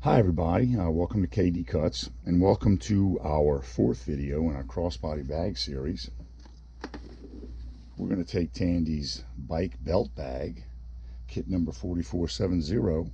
Hi everybody, welcome to KD Cuts and welcome to our fourth video in our crossbody bag series. We're going to take Tandy's bike belt bag, kit number 4470,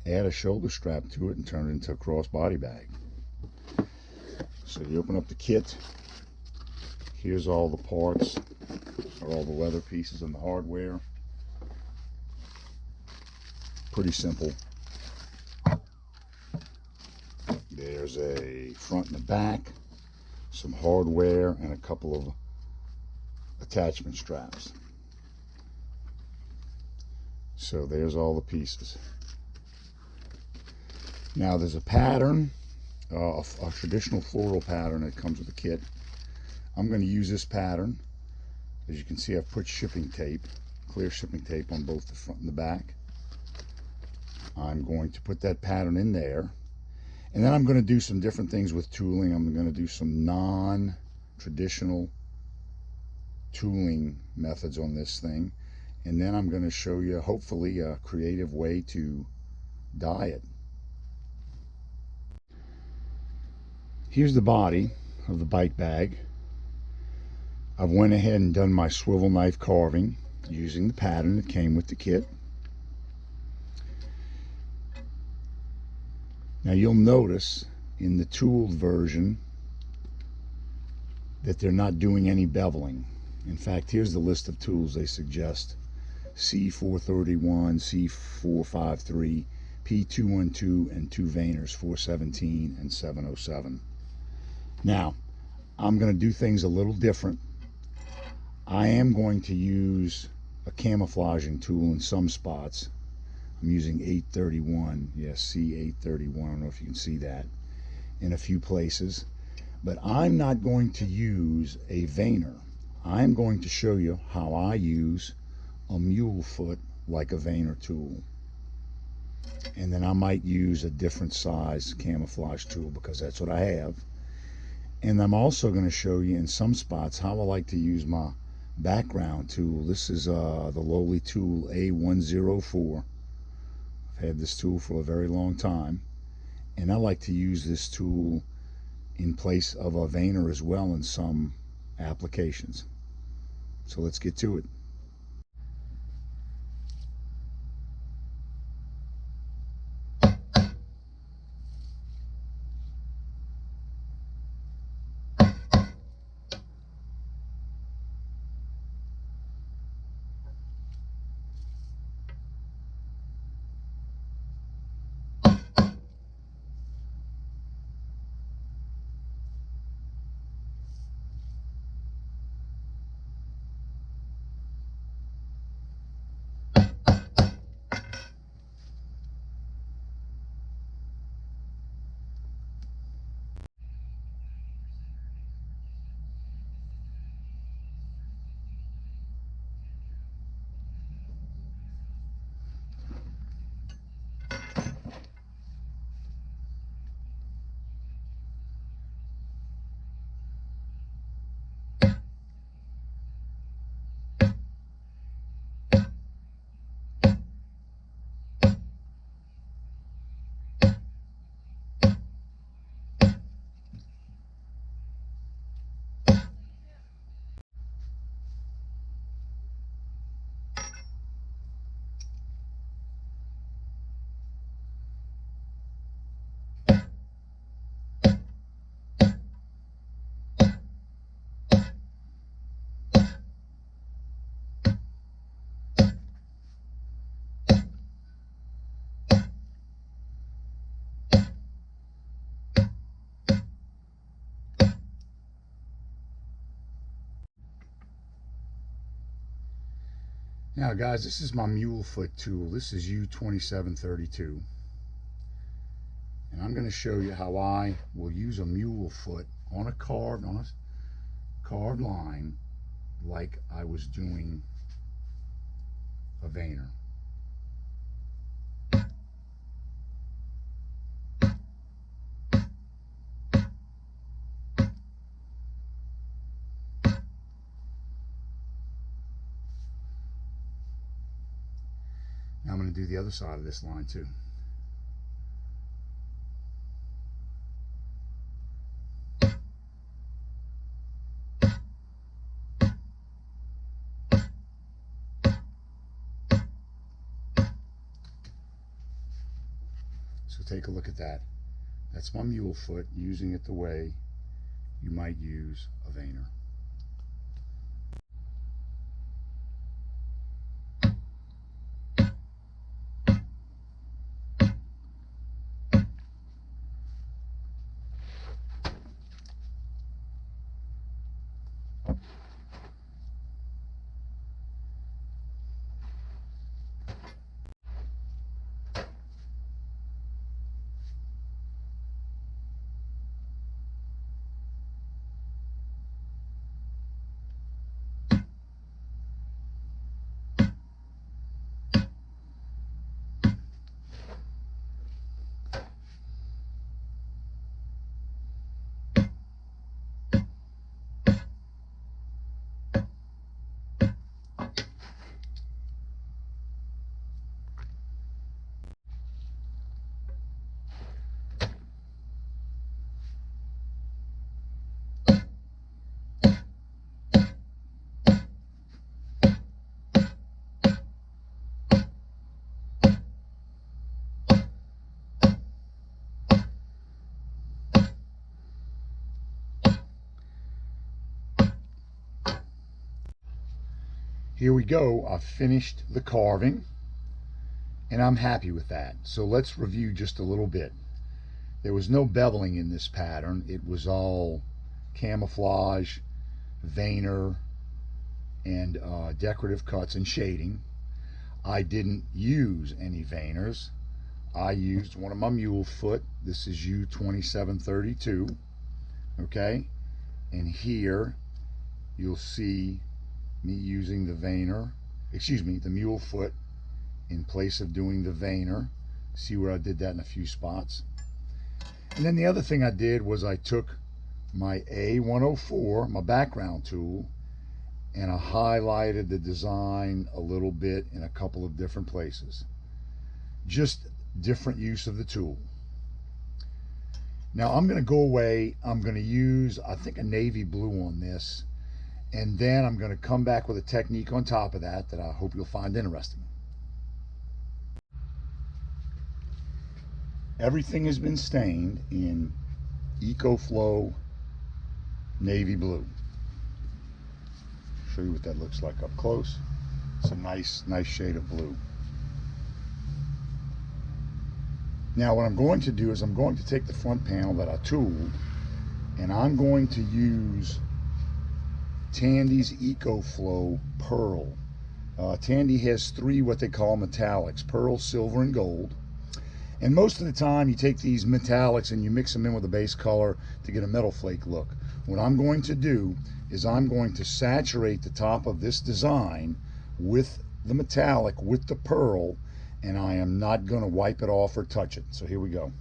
add a shoulder strap to it and turn it into a crossbody bag. So you open up the kit, here's all the parts, or all the leather pieces and the hardware. Pretty simple. There's a front and a back, some hardware, and a couple of attachment straps. So there's all the pieces. Now there's a pattern, a traditional floral pattern that comes with the kit. I'm going to use this pattern. As you can see, I've put shipping tape, clear shipping tape on both the front and the back. I'm going to put that pattern in there. And then I'm going to do some different things with tooling. I'm going to do some non-traditional tooling methods on this thing. And then I'm going to show you, hopefully, a creative way to dye it. Here's the body of the bike bag. I've went ahead and done my swivel knife carving using the pattern that came with the kit. Now you'll notice in the tooled version that they're not doing any beveling. In fact, here's the list of tools they suggest: C431, C453, P212, and two veiners, 417 and 707. Now, I'm going to do things a little different. I am going to use a camouflaging tool in some spots. I'm using 831, yes, C831, I don't know if you can see that, in a few places. But I'm not going to use a veiner. I'm going to show you how I use a mule foot like a veiner tool. And then I might use a different size camouflage tool because that's what I have. And I'm also going to show you in some spots how I like to use my background tool. This is the lowly tool A104. I've had this tool for a very long time, and I like to use this tool in place of a veiner as well in some applications. So let's get to it. Now guys, this is my Mule Foot tool. This is U2732. And I'm going to show you how I will use a mule foot on a carved line like I was doing a veiner. Now I'm going to do the other side of this line too. So take a look at that. That's my Mule Foot, using it the way you might use a veiner. Here we go. I've finished the carving and I'm happy with that. So let's review just a little bit. There was no beveling in this pattern. It was all camouflage, veiner, and decorative cuts and shading. I didn't use any veiners. I used one of my Mule Foot. This is U2732. Okay, and here you'll see me using the veiner, the Mule Foot in place of doing the veiner. See where I did that in a few spots. And then the other thing I did was I took my A104, my background tool, and I highlighted the design a little bit in a couple of different places. Just different use of the tool. Now I'm going to go away. I'm going to use, I think, a navy blue on this. And then I'm going to come back with a technique on top of that I hope you'll find interesting. Everything has been stained in EcoFlow navy blue. Show you what that looks like up close. It's a nice shade of blue. Now what I'm going to do is I'm going to take the front panel that I tooled and I'm going to use Tandy's EcoFlow Pearl. Tandy has three what they call metallics: pearl, silver, and gold. And most of the time you take these metallics and you mix them in with a base color to get a metal flake look. What I'm going to do is I'm going to saturate the top of this design with the metallic, with the pearl, and I am not going to wipe it off or touch it. So here we go.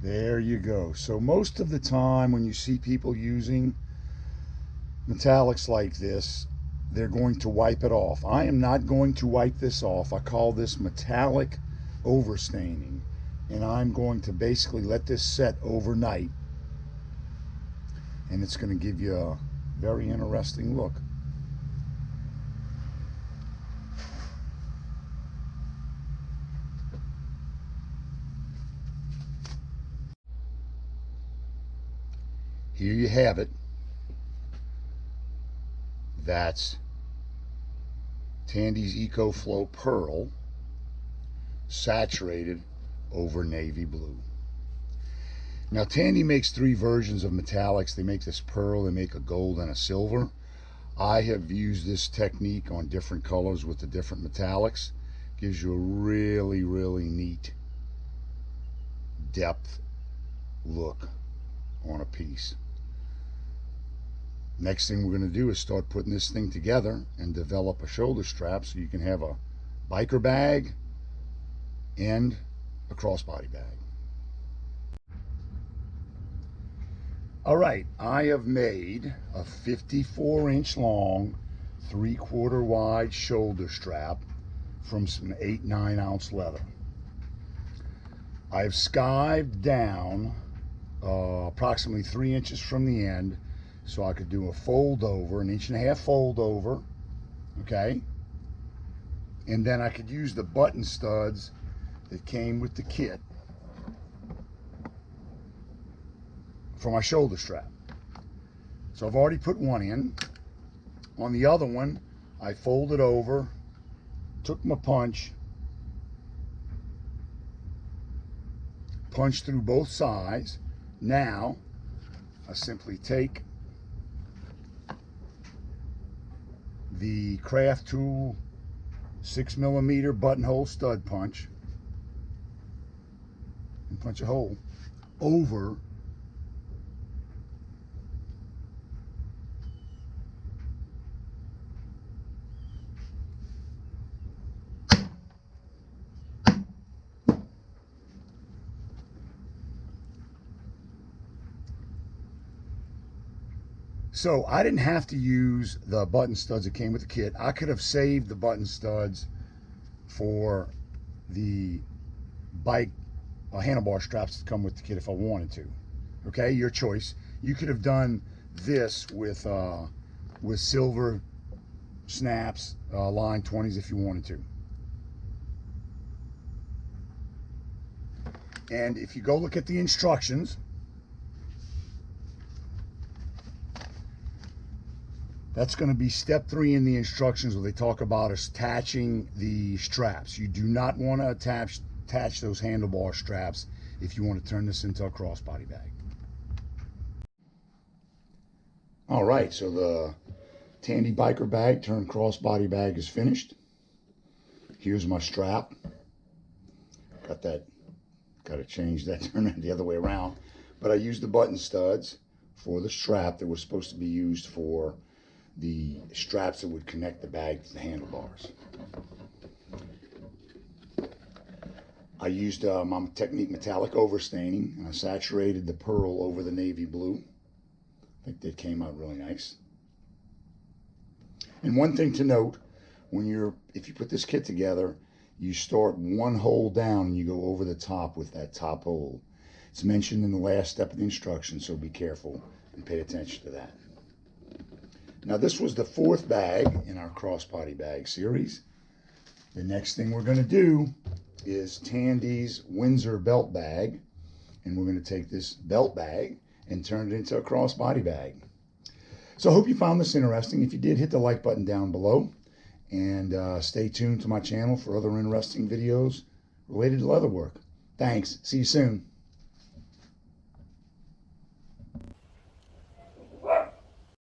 There you go. So most of the time when you see people using metallics like this, they're going to wipe it off. I am not going to wipe this off. I call this metallic overstaining, and I'm going to basically let this set overnight, and it's going to give you a very interesting look. Here you have it. That's Tandy's EcoFlow Pearl saturated over navy blue. Now Tandy makes three versions of metallics. They make this pearl, they make a gold and a silver. I have used this technique on different colors with the different metallics. Gives you a really, really neat depth look on a piece. Next thing we're going to do is start putting this thing together and develop a shoulder strap so you can have a biker bag and a crossbody bag. All right, I have made a 54-inch long, 3/4 wide shoulder strap from some 8-9 ounce leather. I've skived down approximately 3 inches from the end so I could do a fold over, 1.5 inch fold over, okay? And then I could use the button studs that came with the kit for my shoulder strap. So I've already put one in. On the other one, I folded over, took my punch, punched through both sides. Now, I simply take the Craft Tool 6mm buttonhole stud punch and punch a hole over So I didn't have to use the button studs that came with the kit. I could have saved the button studs for the bike handlebar straps that come with the kit if I wanted to. Okay, your choice. You could have done this with silver snaps, line 20s if you wanted to. And if you go look at the instructions, that's going to be step 3 in the instructions where they talk about attaching the straps. You do not want to attach those handlebar straps if you want to turn this into a crossbody bag. All right, so the Tandy biker bag turned crossbody bag is finished. Here's my strap. Got to change that, turn it the other way around. But I used the button studs for the strap that was supposed to be used for the straps that would connect the bag to the handlebars. I used my Technique metallic overstaining, and I saturated the pearl over the navy blue. I think that came out really nice. And one thing to note, if you put this kit together, you start one hole down and you go over the top with that top hole. It's mentioned in the last step of the instructions, so be careful and pay attention to that. Now this was the 4th bag in our crossbody bag series. The next thing we're going to do is Tandy's Windsor belt bag, and we're going to take this belt bag and turn it into a crossbody bag. So I hope you found this interesting. If you did, hit the like button down below, and stay tuned to my channel for other interesting videos related to leatherwork. Thanks. See you soon.